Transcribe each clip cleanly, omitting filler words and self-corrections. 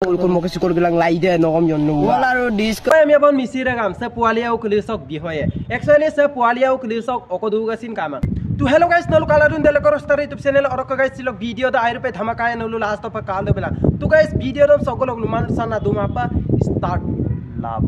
Ulkul mo kasi kurgulang laide no kom yon no wala ro disk আমি এখন মিছিৰে কাম সে পোৱালিয়াও কুলিসক বিহয়ে একচুয়ালি সে পোৱালিয়াও কুলিসক অকদুগাসিন কামা তো হেলো গাইস নল কালারুন দেলে করস্টার ইউটিউব চ্যানেল অরক গাইস সিলক ভিডিও দা আইরপে ধমাকায় নলু লাস্ট অফ কাল দেবলা তো গাইস ভিডিও দম সকলক নুমান সানা দুমাপা স্টার্ট লাভ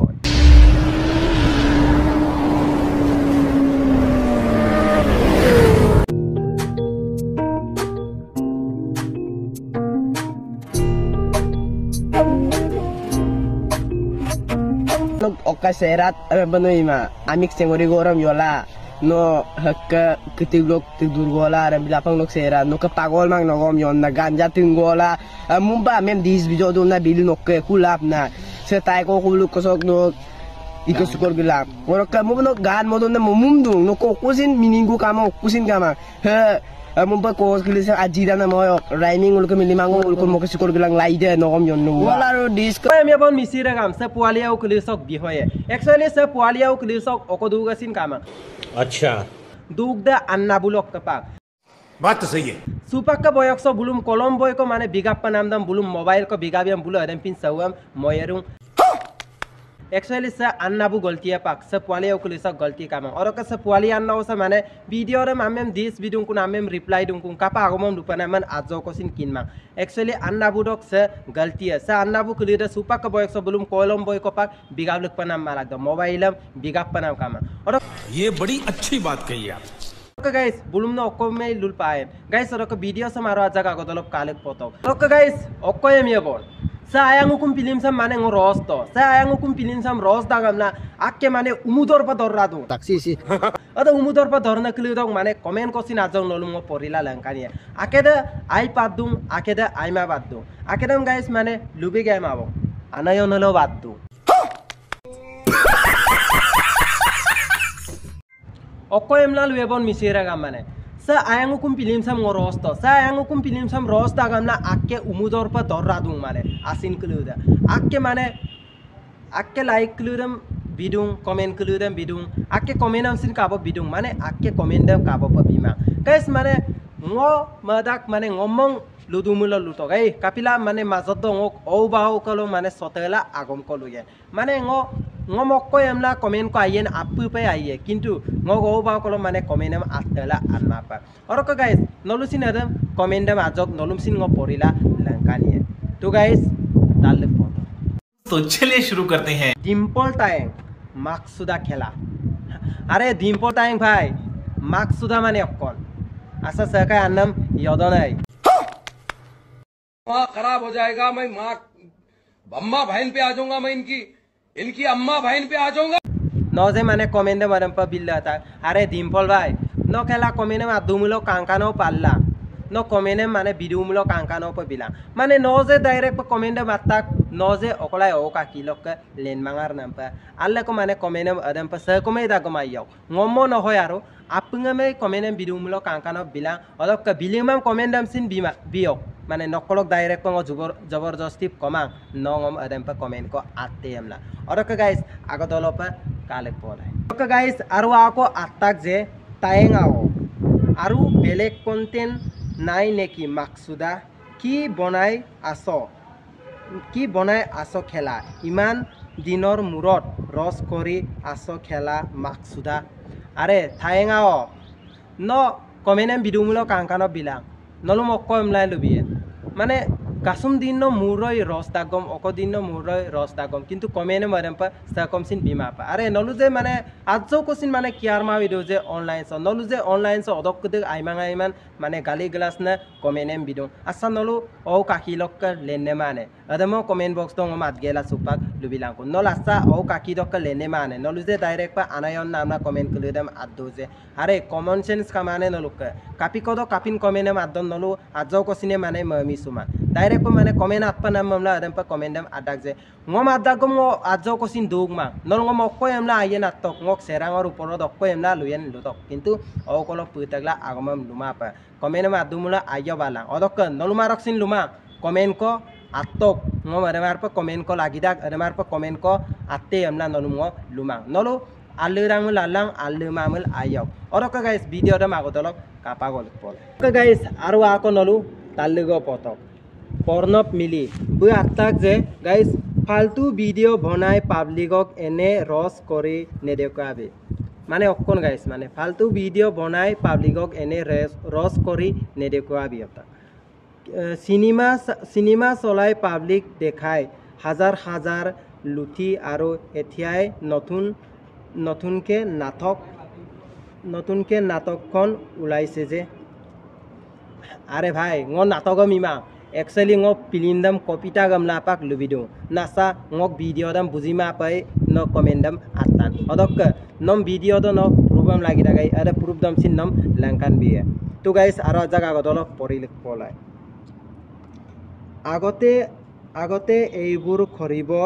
okaserat banoy ma amik sengori goram yola no hakka kitiglok tidurgola ram bilapang lok serat no kapagol mang nogom yon na ganja tinggola mumba mem dis video do na bilu nokke kulap na setay ko kuluk kosok no ikosukor gilap orok mo no gan mo na mumdung no kokusin miningu kama kusin kama he mumba ko kilisa ajira na mo rhyming ulko milimango ulko mo kasi kurgulang laide no kom yon no wala ro disk আমি এখন মিছিৰে কাম সে পোৱালিয়াও কুলিসক বিহয়ে actually সে পোৱালিয়াও কুলিসক অকদুগাসিন কামা अच्छा দুগ দে Anna bullock কপাক बात तो सही है सुपक का बॉयक्स बुलुम कोलंबो को माने बिगाप नाम दम बुलुम मोबाइल को बिगाबियम बुलो अदम पिन सवम मोयरु एक्चुअली से अन्नाबु गलती है पाक से पुआली ओकुली सब गलती काम और का से पुआली अन्ना ओसा माने वीडियो रे मामेम दिस वीडियो को नामेम रिप्लाई दुंकु कापा आगमम दुपना मन आजो कोसिन किनमा एक्चुअली अन्नाबु डक से गलती है से अन्नाबु कुली रे सुपक का बॉयक्स बुलुम कोलंबो को पाक बिगाब लक पनाम माला द मोबाइल बिगाप पनाम काम और ये बड़ी अच्छी बात कही आप गाइस बुलुम न ओको में लुल पाए गाइस और का वीडियो से मारो जगह को दलप काले पोतो और गाइस ओको एमिया बोल sa ayang hukum pilim sam mane ngo ros to sa ayang hukum pilim sam ros dagam na akke mane umudor pa dorra do taksi si ada umudor pa dorna kili dog mane comment ko sin ajong nolum ngo porila langkani akeda ai padum akeda ai ma baddu akedam guys mane lubi game abo anayo nolo baddu okko emla luebon misira gam mane sa ayang hukum pilim sam ngoros to sa ayang hukum pilim sam ros dagam na akke umudor pa dorra dung mane asin kluda akke mane akke like kludam bidung comment kludam bidung akke comment am sin kabo bidung mane akke comment dam kabo pa bima guys mane ngo madak mane ngomong ludumulo luto gai kapila mane mazot ngok o baho kolo mane sotela agom kolo ye mane ngo ngomokko emla comment ko ayen appu pe aye kintu ngo go ba kolo mane comment am atela anma pa orok guys nolusin adam comment am ajok nolumsin ngo porila lankani तो guys डाल photo तो चलिए शुरू करते हैं Dimple time माकसुदा खेला अरे Dimple time भाई माकसुदा माने कौन ऐसा सरकार अन्नम याद नहीं माँ खराब हो जाएगा मैं माँ अम्मा बहन पे आ जाऊंगा मैं इनकी अम्मा बहन पे आ जाऊंगा नौजे माने कमेंट मरम पर बिल था अरे डिम्पल भाई नो खेला कमेंट में आदुमुलो कांकानो पाल्ला no comment mane video mulo kankano pa bilang mane noze direct pa comment matak noze okolai o ka kilok len mangar nampa alle ko mane comment adam pa sa ko mai da ko mayaw ngommo no hoyaro apunga me comment video mulo kankano bilang odok ka biling mam comment dam sin bima biok mane nokolok direct ko jabardasti komang no ngom adam pa comment ko atte amla odok guys agodolo pa kale polai ok guys aru ako atak je taengao aru belek content নাই নেকি মাকসুদা কি বনাই আছো খেলা ইমান দিনৰ মূৰত ৰস কৰি আছো খেলা মাকসুদা আৰে থায়েঙাও ন কমেনে বিদুমুলো কাংকানো বিলাং নলু মক্ক এমলাই লবিয়ে মানে গাছুম দিন মুরই রস দাগম অকদিন মুরই রস দাগম কিন্তু কমেনে মরেম পা সাকম সিন বিমা পা আরে নলু যে মানে আজও কোসিন মানে কিয়ার মা ভিডিও যে অনলাইন স নলু যে অনলাইন স অদক কদে আইমাঙা ইমান মানে গালি গ্লাস না কমেনে বিদুম আচ্ছা নলু ও কাকি লক লেনে মানে আদমো কমেন্ট বক্স দং মাত গেলা সুপাক লুবিলাং কো নল আচ্ছা ও কাকি দক লেনে মানে নলু যে ডাইরেক্ট পা আনায়ন নামনা কমেন্ট কলুদম আদো যে আরে কমন সেন্স কামানে নলুক কাপি কদ কাপিন কমেনে আদন নলু আজও কোসিনে মানে মমিসুমা direct pa mane comment at pa namamla adam pa comment dam adag je ngom adagom ngo ajo ko sin dugma nol ngom okko emla ayen atok ngok serang or uporo dokko emla luyen lutok kintu o kolo putagla agomam luma pa comment ma adumula ayo balang odok nol marok sin luma comment ko atok ngom adamar pa comment ko lagidak adamar pa comment ko atte emla nolum ngo luma nolu alurang lalang alumamul ayo orok guys video dam agodolok kapagol pol guys aru ako nolu talugo potok Pornop mili bu atak je guys ফালতু video বনাই পাবলিকক এনে রস করে নেদেখাবে মানে অকন guys মানে ফালতু video বনাই পাবলিকক এনে রস করে নেদেখাবি এটা সিনেমা চলাই পাবলিক দেখায় হাজার হাজার লুটি আৰু এতিয়াই নতুনকে নাটকখন ওলাইছে যে আরে ভাই নাটক মিমা Actually ngok film dam kopita gam lapak lubido nasa ngok video dam bujima pai no comment dam atan odok nom video do no problem lagi dagai ada proof dam sin nom langkan biye to guys aro jaga godolo porilik polai agote eibur khoribo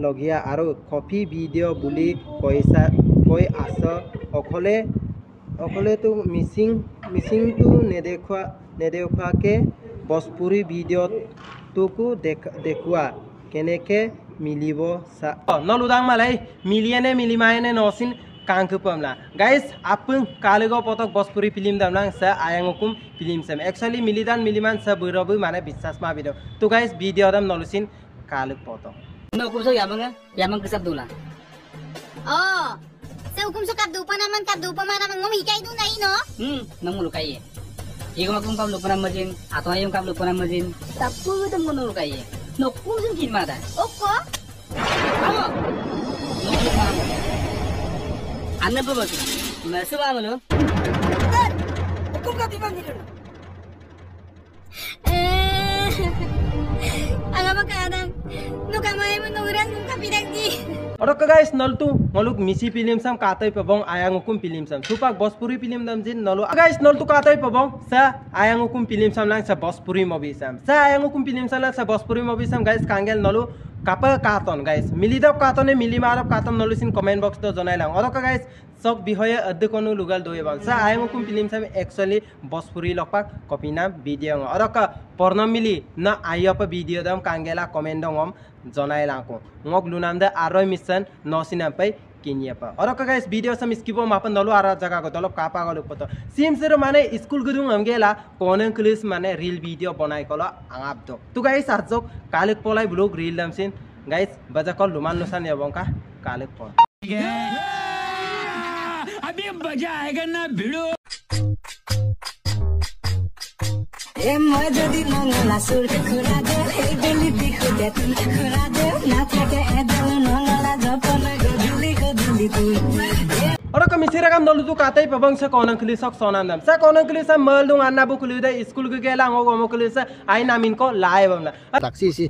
logia aro copy video buli koi aso okole to missing to nedekha ke Bhojpuri video tuku dekua keneke milibo sa noludang malai miliane milimayane nosin kangkupamla guys apung kaligo potok Bhojpuri film damlang sa ayangukum film sam actually miliman sa burobu mane biswas ma video to guys video dam nolusin kaluk potok no kumso yamang kesap dula oh sa hukum so kaddupa naman ngom hikay do nai no namulukai Iku makum kam lupa nama jin, atau ayam kam lupa nama jin. Tapi kita mau nurut kaya. Nokum jin kin mata. Oko? Kamu? Nokum kamu. Anda berbatu. Masuk apa lo? Hukum kau timbang gitu. Alam kadang. Nukamu ayam nuran nukapidak di. Odok guys noluk misi film sam katai pabong ayangukum film sam supak Bhojpuri film dam jin nolu guys noltu katai pabong sa ayangukum film sam lang sa Bhojpuri movie sam sa ayangukum film sam lang sa Bhojpuri movie sam guys kangel nolu kapa katon guys milidok katone milimarop katon nolu sin comment box to jonai lang odok guys sok bihoye adde kono lugal doye bang sa ayangukum film sam actually Bhojpuri lokpak kopina video odok pornom mili na ayapa video dam kangela comment dongom jonai langko ngok lunamda aroi mission nosinam pai kinyapa odok guys video sam skipo mapan nolu ara jaga ko dolop kapa golu poto sim sero mane school gudung amgela konen clips mane reel video banai kolo angap do to guys arjok kalik polai blog reel dam sin guys baja kol luman nusan yabongka kalik pol अभी मजा आएगा ना भिड़ो যদি নঙলা সুর খুরা দে এই গলি দিখু দে তুই খুরা দে না থাকে এদল নঙলা জপন গদুলি তুই odok misira kam nolu tu katai pabong sa konan kli sok sonan dam sa konan kli sa meldung anna bu kli da school ge gela ngo kli sa ai namin ko live amla taksi si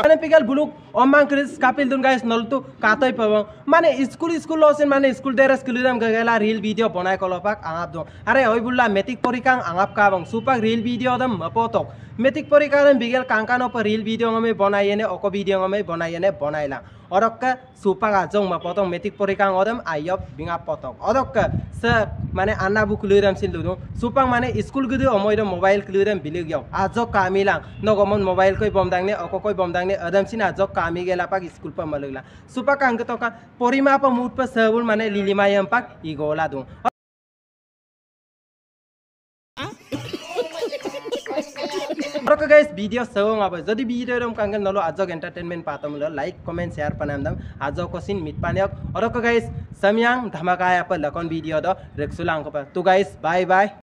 ane pigal buluk omang kli kapil dun guys nolu tu katai pabong mane school losin mane school deres kli dam ge gela reel video banai ko lopak angap do are oi bulla metik porikang angap ka bang supak reel video dam mapotok metik porikang bigel kangkano pa reel video ngame banayene oko video ngame banayene banaila odok supak ajong mapotong metik porikang odam ayop binga potok odok sa mane anna bu kluram sin ludo supang mane school gudu omoy do mobile kluram bilig yaw ajok kamilang nogomon mobile koi bomdang ne oko koi bomdang ne adam sin ajok kami gela pak school pa malugla supak ang to ka porima pa mood pa sabul mane lilimayam pak igola do odok guys video sawang aba jodi video rom kangen nolo ajok entertainment patamulo like comment share panamdam ajok kosin mitpanyok odok guys samyang dhamaka apa lakon video do reksulang ko pa to guys bye